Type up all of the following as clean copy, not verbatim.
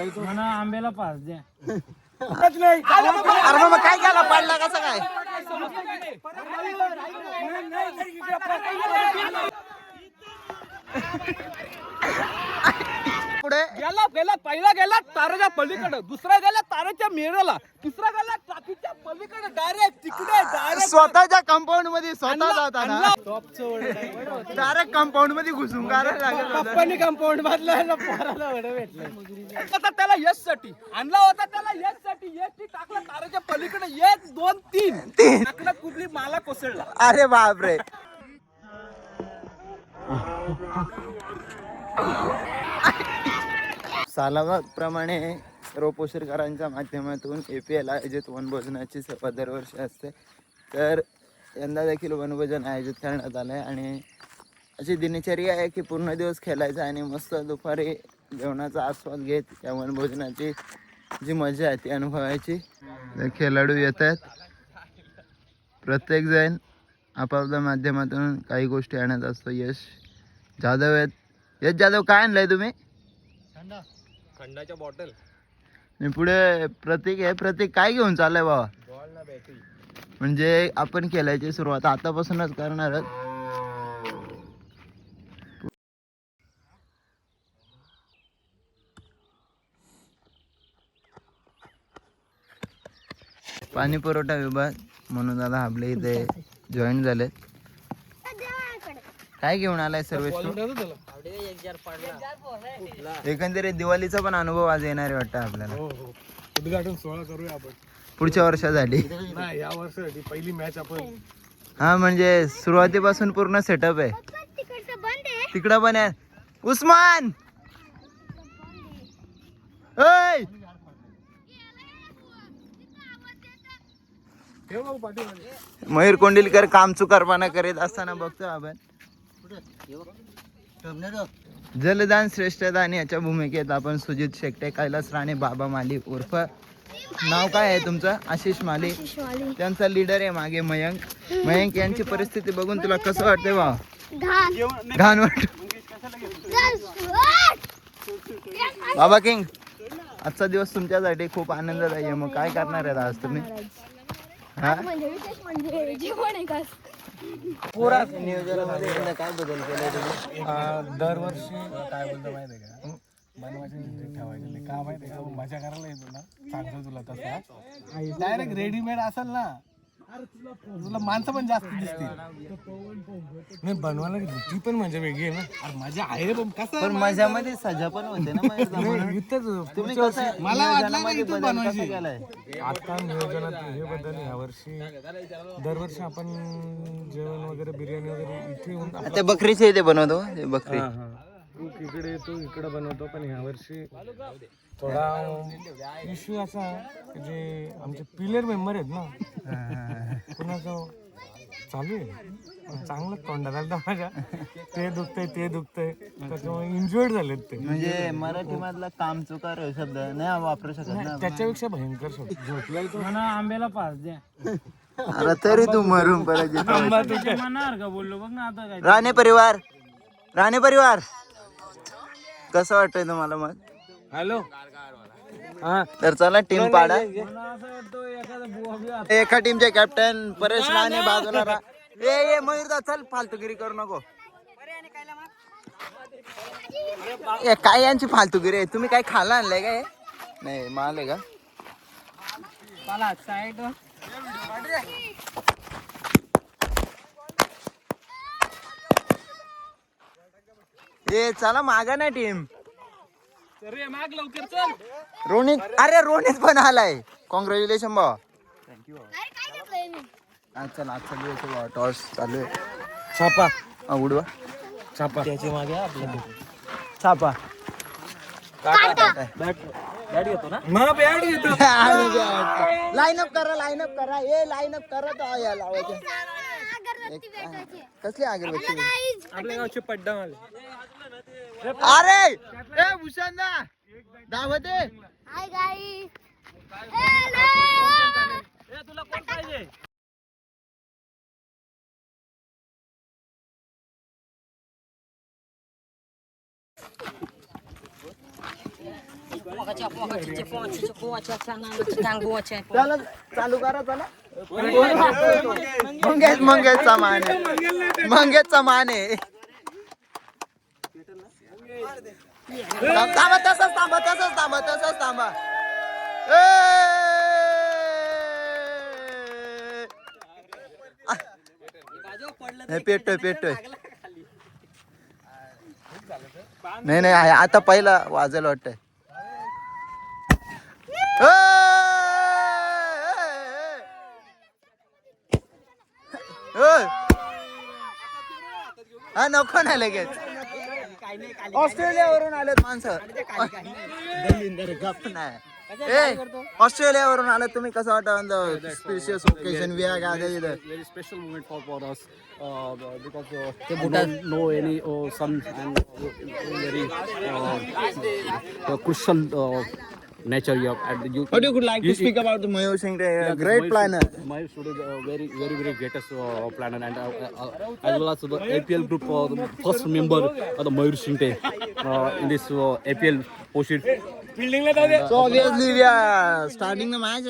आंब्याला पास द्या. अरे मग काय केला पडला कसं काय पुढे गेला गेला पहिला गेला ताराच्या पलीकडे, दुसरा गेला ताराच्या मेळाला, तिसरा गेला टाकीच्या पलीकडे डायरेक्ट तिकडे डायरेक्ट स्वतःच्या कंपाऊंड मध्ये स्वतः जाताना डायरेक्ट कंपाऊंड मध्ये घुसून करायला लागेल. कंपाऊंड मधला पोराला भेटलं. आता त्याला यश साठी आणला होता, त्याला यश साठी यश टाकला ताराच्या पलीकडे, 1 2 3 टाकला, कुठली माला कोसळला. अरे बापरे. सालाबादप्रमाणे रोपोषरकरांच्या माध्यमातून APL आयोजित वनभोजनाची सभा दरवर्षी असते. तर यंदा देखील वनभोजन आयोजित करण्यात आलं आहे आणि अशी दिनचर्या आहे की पूर्ण दिवस खेळायचा आणि मस्त दुपारी जेवणाचा आस्वाद घेत या वनभोजनाची जी मजा आहे ती अनुभवायची. खेळाडू येत आहेत, प्रत्येकजण आपापल्या माध्यमातून काही गोष्टी आणत असतो. यश जाधव आहेत. यश जाधव काय आणलंय तुम्ही? खंडाच्या बॉटल. आणि पुढे प्रतीक आहे. प्रतीक काय घेऊन चाललंय बाबा? बॉल ना बॅटरी. म्हणजे आपण खेळायची सुरुवात आतापासूनच करणार आहोत. पाणी पुरवठा विभाग म्हणून दादा आपले इथे जॉईन झाले. काय घेऊन आलाय सर्वेश? एकंदरीत दिवाळीचा पण अनुभव आज येणार वाटतं आपल्याला. उद्घाटन सोहळा करूया आपण पुढच्या वर्षासाठी. नाही, या वर्षासाठी पहिली मॅच आपण. हा म्हणजे सुरुवातीपासून पूर्ण सेटअप आहे. तिकडं पण आहे उस्मान. ओय मयूर कोंडिलकर काम चुकारपणा करीत असताना बघतो आपण. जलदान श्रेष्ठता आणि याच्या भूमिकेत आपण सुजित शेट्टे, कैलास राणे, बाबा माली उर्फ नाव काय आहे तुमचं? आशिष माली. त्यांचा लीडर आहे मागे मयंक. मयंक यांची परिस्थिती बघून तुला कसं वाटतंय बा? घाण वाटत. बाबा किंग, आजचा दिवस तुमच्यासाठी खूप आनंददायी आहे. मग काय करणार आहे आज तुम्ही? पुरा नियोजनामध्ये काय बदल केलाय तुम्ही? दरवर्षी काय बोलतो माहिती आहे का, बनवायचे ठेवायचे का माहिती आहे का, मजा करायला येतो ना, सांगतो तुला तसं. डायरेक्ट रेडीमेड असेल ना, तुला माणसं पण जास्त दिसतील. नाही बनवायला घेतली ती पण मजा वेगळी आहे ना. अरे मजा आहे पण कसं, पण मजामध्ये सजा पण होते ना. तुम्ही कसं मला वाटलं ना इथून बदल बनवायची. कसा केलाय? आता नियोजनात हे बद्दल यावर्षी दरवर्षी आपण जेवण वगैरे बिर्याणी वगैरे इथे येऊन ते बकरीचे इथे बनवतो. ते बकरी तू इकडे तू इकडे बनवतो. पण यावर्षी थोडा इश्यू असा की जे आमचे पिलर मेंबर आहेत ना, कुणाचं चालू आहे चांगलं तोंडात आलं माझ्या, ते दुखतंय त्याच्यामुळे इंजुअर्ड झालेत ते. म्हणजे मराठी मधला काम चुकार शब्द नाही वापरू शकत ना. त्याच्यापेक्षा भयंकर शब्द झोपला. आंब्याला पास द्या. अरे तरी तू मरून परत म्हणणार का बोललो बघ ना आता काय. राणे परिवार कसं वाटतंय तुम्हाला मग? हॅलो, तर चला टीम पाडा. मला असं वाटतं एखादा बुवा बी एका टीमचे कॅप्टन परेश राणे बाजूला राहा. ए मयूरदा चल, फालतूगिरी करू नको. काय यांची फालतूगिरी आहे? तुम्ही काय खायला आणलंय काय? नाही माल आहे का? साईड ए चला मागा ना टीम. माग लवकर चल. रोनित, अरे रोनित पण आलाय. कॉंग्रॅच्युलेशन भावा. चला आजचा दिवस भावा टॉस चालू आहे. छापा उडवा छापा त्याच्या मागे आपल्या छापा. बॅट घेतो ना, मग बॅट घेतो. लाईनअप करा. ए लाईनअप करा तो या लावायचं. कसली अगरबत्ती? आपल्या गावचे पड्डा मारले. अरे ए भूषण दावत आहे. Hi guys. तुला कोण पाहिजे? चला चालू करा चला मंगेशचा मान आहे मंगेशचा मान आहे थांबा तसंच थांबा पेटतोय नाही आता पहिला वाजायला वाटतंय हा नको ना लगेच ऑस्ट्रेलियावरून आलेत माणसं गप नाही ऑस्ट्रेलियावरून आले तुम्ही कसं वाटतं auspicious occasion we are gathered here Very special moment for us because Bhutan know any sun and very crucial nature here. And you, What you could like to speak about the Mayur Singh Day, a great planner. Mayur Singh is a very greatest planner and as well as the APL group, the first member of the Mayur Singh Day in this APL Poshit. So obviously we are starting the match.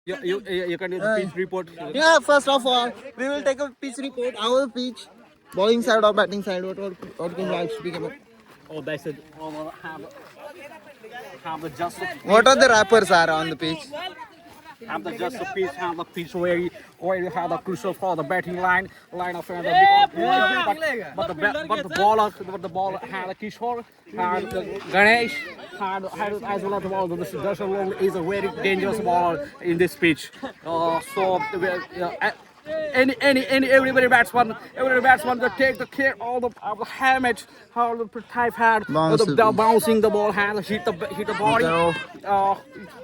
You can do the pitch report. Yeah, first of all, we will take a pitch report. Our pitch, bowling side or batting side. What can you like to speak about? Oh, they said have the just What are the rappers are on the pitch? have the just pitch, have the pitch where you have the crucial for the batting line of the but the ball had a Kishore, had Ganesh, had as well as the ball. The Darshan Long is a very dangerous ball in this pitch. Everybody batsman to take the care all the helmet, how the type had the bouncing the ball had hit the body. And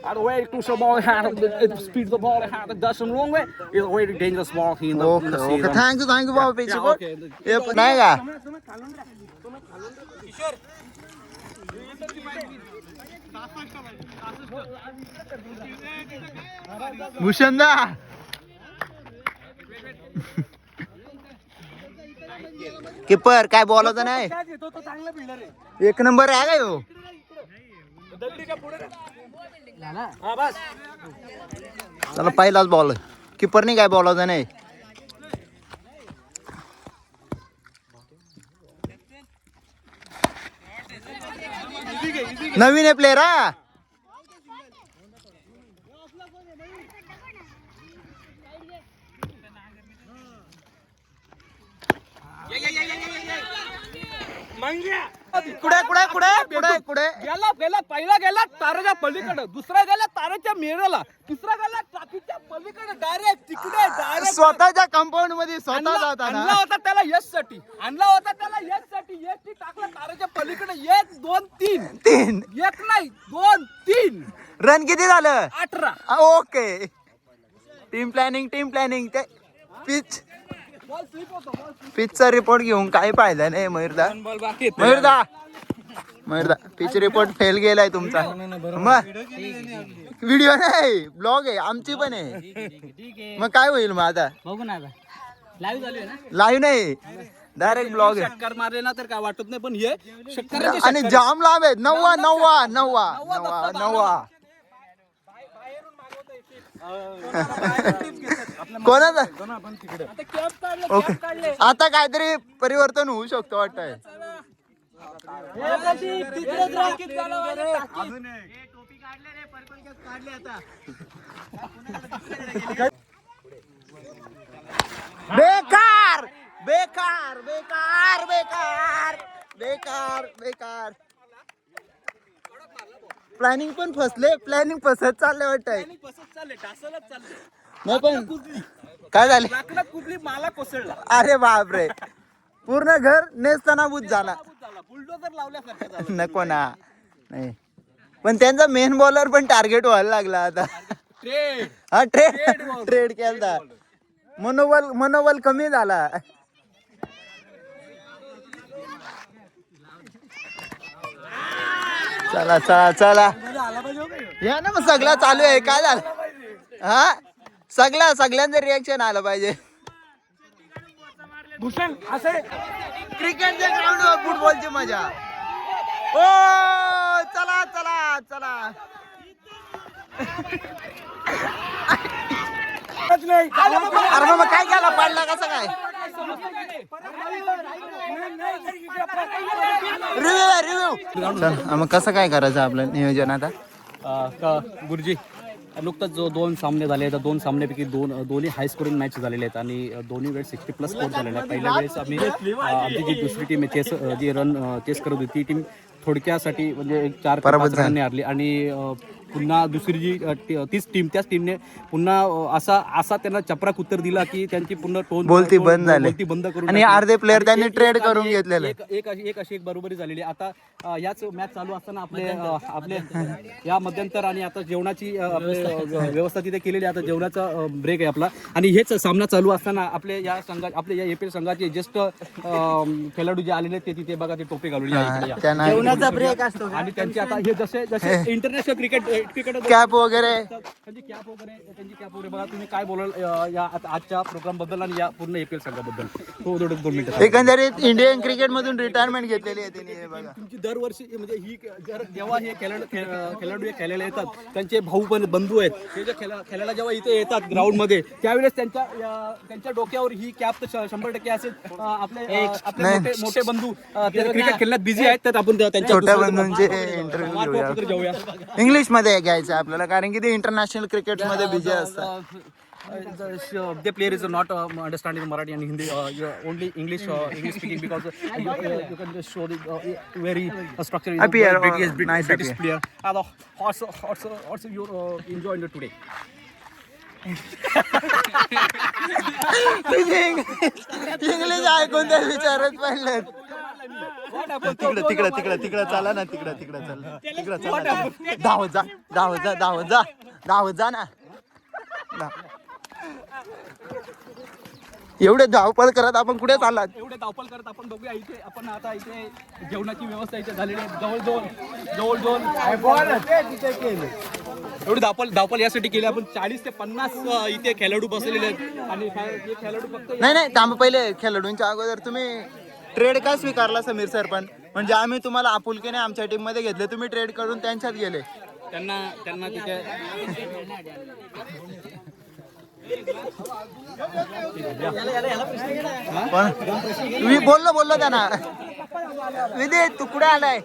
a very crucial ball had it speed the ball had the Darshan Long way is a very dangerous ball in the Okay. Thank you for pitch report. नाही का भूषणदा किपर काय बोलायचं नाही एक number आहे काय हो चला पहिलाच बॉल किपरनी काय बोलायचं नाही नवीन आहे प्लेअर हा कुठे गेला पहिला गेला ताराच्या पलीकडे दुसरा गेला ताराच्या मेरेला तिसरा गेला टाकीच्या पलीकडे डायरेक्ट तिकडे स्वतःच्या कंपाऊंड मध्ये स्वतः जाताना आणला होता त्याला यश साठी यश टाकला ताराच्या पलीकडे 1 2 3 तीन एक नाही 2 3 रन किती झालं 18 ओके टीम प्लॅनिंग ते पिचचा रिपोर्ट घेऊन काही फायदा नाही मयूरदा पिच रिपोर्ट फेल गेलाय तुमचा मग व्हिडिओ नाही ब्लॉग आहे आमची पण आहे मग काय होईल मग आता बघू ना लाईव्ह नाही डायरेक्ट ब्लॉग आहे शक्कर मारले ना तर काय वाटत नाही पण हे शक्कर आणि जाम लांब आहेत 9 कोणाचा ओके आता काहीतरी परिवर्तन होऊ शकतो वाटतंय बेकार बेकार बेकार बेकार बेकार बेकार प्लॅनिंग पण फसत चालले वाटतंय नाही पण काय झाले कुठली माला कोसळला अरे बापरे पूर्ण घर नेस्तनाबूत झाला बुलडोजर लावल्यासारखं नको ना नाही पण त्यांचा मेन बॉलर पण टार्गेट व्हायला लागला आता हा ट्रेड केलता मनोबल कमी झाला चला या ना मग सगळं चालू आहे काय झालं हा सगळ्यांचं रिएक्शन आलं पाहिजे भूषण असे क्रिकेटच्या ग्राउंडवर फुटबॉलची मजा ओ चला चला चला अरे बाबा काय केला पडला कसं काय रिव्ह्यू मग कसं काय करायचं आपलं नियोजन आता गुरुजी नुकताच जो 2 सामने झाले आहेत 2 सामन्यापैकी दोन्ही हाय स्कोरिंग मॅच झालेले आहेत आणि दोन्ही वेळेस 60+ स्कोर झालेला आहे. पहिल्या वेळेस आमची जी दुसरी टीम आहे जी रन चेस करत होती ती टीम थोडक्यासाठी म्हणजे 4-5 रनने हारली आणि पुन्हा दुसरी जी तीच टीम त्याच टीमने पुन्हा असा त्यांना चपराक उत्तर दिला की त्यांची पुन्हा बोलती बंद करून आणि अर्धे प्लेअर त्यांनी ट्रेड करून घेतलेले. एक अशी बरोबरी झालेली आता याच मॅच चालू असताना आपले या मध्यंतर आणि आता जेवणाची व्यवस्था तिथे केलेली आहे. आता जेवणाचा ब्रेक आहे आपला आणि हेच सामना चालू असताना आपल्या या APL संघाचे ज्येष्ठ खेळाडू जे आलेले ते तिथे बघा ते टोपी घालून जेवणाचा ब्रेक असतो आणि त्यांचे आता हे जसे इंटरनॅशनल क्रिकेट कॅप वगैरे त्यांची कॅप वगैरे बघा. तुम्ही काय बोलाल या आजच्या प्रोग्राम बद्दल आणि या पूर्ण APL संघाबद्दल? 2 मिनिटं. एकंदरीत इंडियन क्रिकेट मधून रिटायरमेंट घेतलेली आहे त्यांनी. हे बघा तुमची दरवर्षी म्हणजे ही जेव्हा हे खेळाडू खेळायला येतात त्यांचे भाऊ पण बंधू आहेत ते जे खेळायला जेव्हा इथे येतात ग्राउंड मध्ये त्यावेळेस त्यांच्या डोक्यावर ही कॅप तर 100% असेल. आपले मोठे बंधू क्रिकेट खेळण्यात बिझी आहेत तर आपण त्यांच्या छोट्या बंधूंचे इंटरव्ह्यू जाऊया. इंग्लिश मध्ये घ्यायचं आपल्याला कारण की ते इंटरनॅशनल क्रिकेट मध्ये बिझी असतात. The player is not understanding Marathi and Hindi, only English speaking because you can just show the very structure. Appear, British appear. player. Also you enjoyed it today. English ऐकून ते विचारत पडले. तिकडे चाला ना तिकडे चाला धावत जा ना. एवढे धावपळ करत आपण कुठे चाललात? एवढे धावपळ करत आपण बघूया इथे आपण आता इथे जेवणाची व्यवस्था इथे झालेली आहे. जवळ एवढी धावपळ यासाठी केली आपण. 40 ते 50 इथे खेळाडू बसलेले आहेत आणि हे खेळाडू फक्त नाही थांब पहिले खेळाडूंच्या अगोदर तुम्ही ट्रेड का स्वीकारला समीर सर? पण म्हणजे आम्ही तुम्हाला आपुलकीने आमच्या टीम मध्ये घेतले, तुम्ही ट्रेड करून त्यांच्यात गेले. त्यांना तिथे मी बोललो त्यांना विदे तू कुठे आलाय?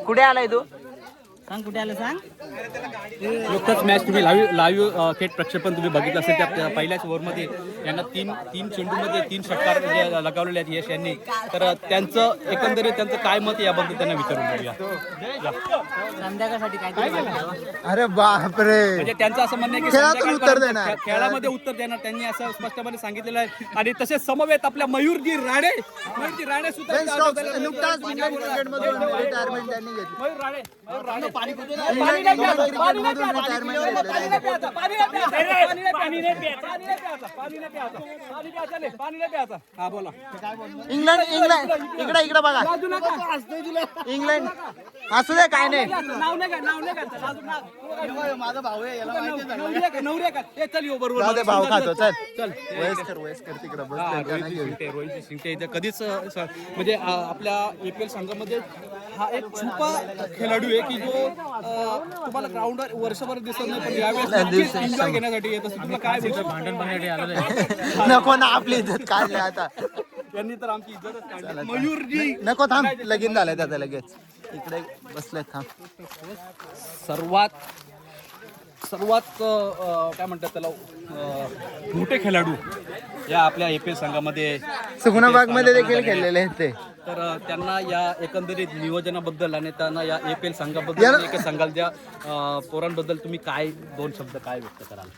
कुठे आलाय तू? सांग कुठे आलं सांग. नुकताच मॅच तुम्ही लाईव्ह थेट प्रक्षेपण तुम्ही बघितलं असेल. त्या पहिल्याच ओव्हरमध्ये यांना तीन चेंडूमध्ये 3 षटकार म्हणजे लगावलेले आहेत यश यांनी. तर एकंदरीत त्यांचं काय मत आहे याबद्दल त्यांना विचारून घेऊया. संध्याकाळसाठी काय अरे बापरे, म्हणजे त्यांचं असं म्हणणं आहे की उत्तर देणार, खेळामध्ये उत्तर देणार. त्यांनी असं स्पष्टपणे सांगितलेलं आहे. आणि तसेच समवेत आपल्या मयूरजी राणे सुद्धा नुकताच इंडियन क्रिकेटमधून रिटायरमेंट त्यांनी घेतली. मयूर राणे पाणी हा बोला. इंग्लंड इकडे बघा. इंग्लंड असू दे काय नाही. माझा भाऊ आहे जाऊ दे, भाव खातो. चल वयस्कर तिकडे रोहित सिंग कधीच म्हणजे आपल्या APL संघामध्ये हा एक छुपा खेळाडू आहे की जो तुम्हाला ग्राउंडवर वर्षभर दिसत नाही पण यावेळेस एन्जॉय घेण्यासाठी येत असतो. तुला काय बोलतो? भांडण बघण्यासाठी नको ना, आपली इज्जत काढली आता. यांनी तर आमची इज्जतच काढली. मयूरजी नको, थांब, लगीन झालंय त्याचं लगेच. इकडे बसले, थांब. सर्वात काय म्हणतात त्याला मोठे खेळाडू या आपल्या APL संघामध्ये सुगुणाबाग मध्ये देखील खेळलेले आहेत ते. तर त्यांना या एकंदरीत नियोजनाबद्दल आणि त्यांना या APL संघाबद्दल एक सांगाल त्या पोरांबद्दल तुम्ही काय 2 शब्द काय व्यक्त कराल?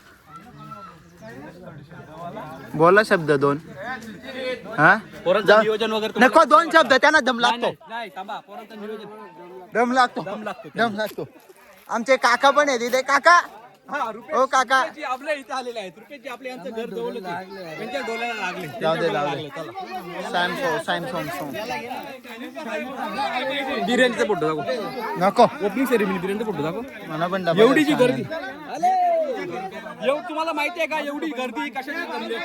बोला शब्द 2. हा पोरांचं नियोजन वगैरे नको, 2 शब्द, त्यांना दम लागतो. नाही थांबा, पोरांचं नियोजन दम लागतो. आमचे काका पण आहेत इथे. काका, हो काका, आपल्या इथे आलेले आहेत. रुपेशजी आपल्या यांचं घर जवळच आहे. त्यांच्या डोळ्याला लागले. जाऊ दे. बिर्याणीचा फोटो दाखव. नको, ओपनिंग सेरेमनी बिर्याणीचा फोटो दाखव. मला पण एवढीची गर्दी. तुम्हाला माहिती आहे का एवढी गर्दी कशाची जमली?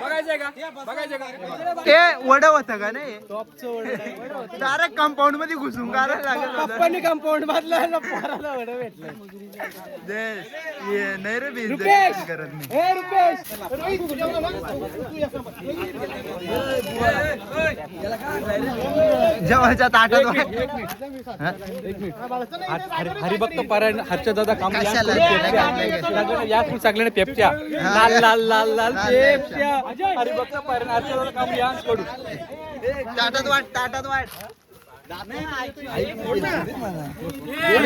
बघायचंय का? ते वड होतं का नाही डायरेक्ट कंपाऊंड मध्ये घुसून काढायला लागत कंपाऊंड मधला पोराला वड भेटलं. नाही रे बिझनेस करत नाही. जेवायच्या ताटात हरिभक्त पारायण हर्षद दादा काम कशाला? या सगळ्यांना पेपच्या लाल लाल लाल लाल पेपच्या हरिभक्त पारायण हर्षद दादा काम यांस कडू ताटात वाट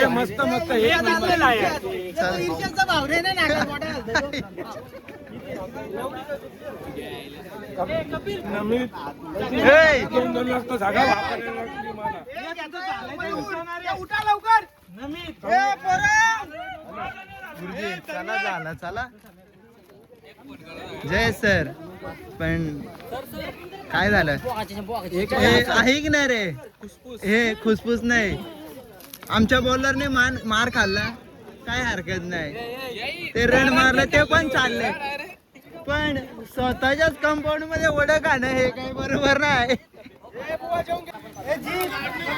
मस्त मस्त एक नंबर. नमित दोन वाजता जागा वापरायला लागली मला. गुरुजी चला झाला चला. जय सर. पण काय झालं आहे की नाही रे? हे खुसफुस नाही. आमच्या बॉलरने मार खाल्ला काय हरकत नाही. ते रन मारलं ते पण चालले. पण स्वतःच्याच कंपाऊंड मध्ये वड खाणं हे काही बरोबर नाही.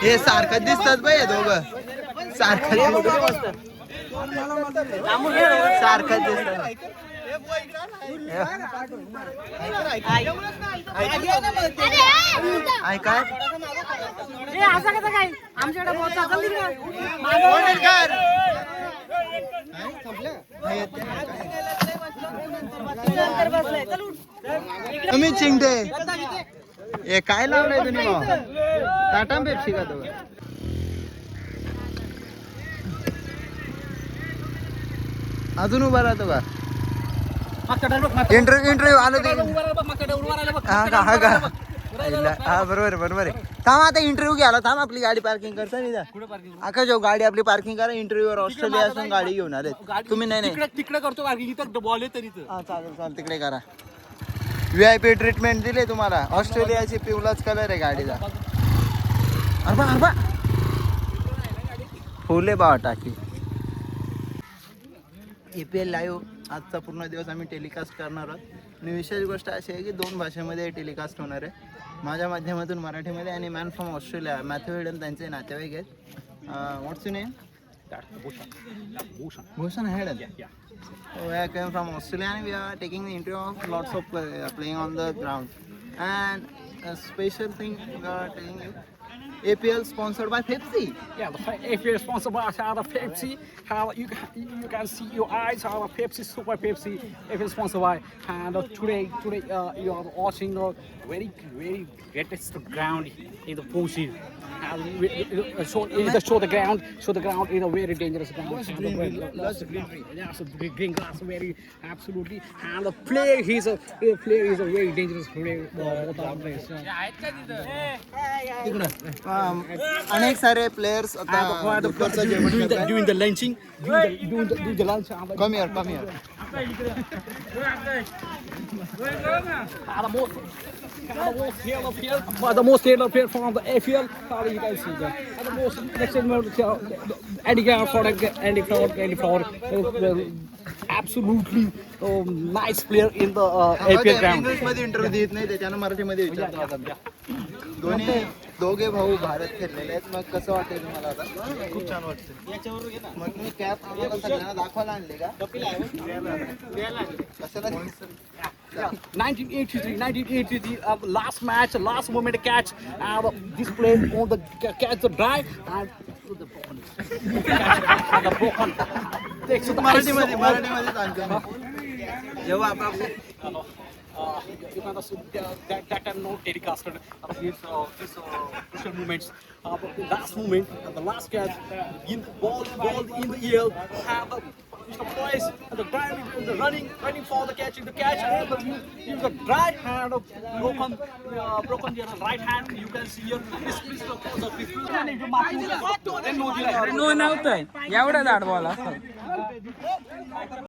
हे सारखं दिसतात बाई दोघं. सारखं दिसतात. ऐका आमच्याकडे तुम्ही चिंगटे हे काय लावलंय तुम्ही भाऊ? टाटा पेप्सी का तो? अजून उभा राहतो का? इंटरव्ह्यू आलो ते. हा बरोबर आहे. थांब आता इंटरव्ह्यू घ्यायला थांब. आपली गाडी पार्किंग करता नाही आका जो गाडी आपली पार्किंग करा. इंटरव्ह्यूवर ऑस्ट्रेलिया असून गाडी घेऊन आले तुम्ही. नाही तिकडे करतो बॉल आहे तरी चालेल तिकडे करा. VIP ट्रीटमेंट दिले तुम्हाला. ऑस्ट्रेलियाची पिवलाच कलर आहे गाडीचा. अरबा फुले बाबा टाकी. EPL लाईव्ह आजचा पूर्ण दिवस आम्ही टेलिकास्ट करणार आहोत. आणि विशेष गोष्ट अशी आहे की 2 भाषेमध्ये टेलिकास्ट होणार आहे. माझ्या माध्यमातून मराठीमध्ये आणि man from Australia Matthew Hayden त्यांचे नातेवाईक आहेत. What's you name? Bhushan Hayden. So we came from Australia and we are taking the interview of lots of playing on the ground. And a special thing we are telling you. APL sponsored by Pepsi. Yeah, the APL sponsored by Pepsi. How you can see your eyes. How Pepsi, Super Pepsi. APL sponsored by. And today you are watching the very greatest ground in the Pussy. Show the ground is a very dangerous ground. Lots of greenery. Yeah, so green grass, very absolutely. And the player is a very dangerous player. अनेक सारे players आता दुपारचं जेवण करतायत. Doing the lunching, doing the lunch. Come here. The most yellow player from the APL. You can see that. And the most next Andy Flower. Absolutely nice player in the APL ground. English मध्ये interview देत नाही त्याच्यानं मराठीमध्ये विचारतो. दोघे भाऊ भारत खेळलेले आहेत. मग कसं वाटेल तुम्हाला आता? खूप छान वाटतं. मग तुम्ही कॅप आम्हाला सगळ्यांना दाखवायला आणले का? कशाला? 1983, last match, last moment catch, this player on the catch the drive and the broken. मराठीमध्ये सांगतो मी. जेव्हा आपण you can also that are not telecasted his crucial moments. The last moment, the last catch, in the ball in the air, have the boys, the drive, the running for the catch, the catch, and the right hand broken their right hand. You can see here this नव्हतं एवढा दाट ball असतो.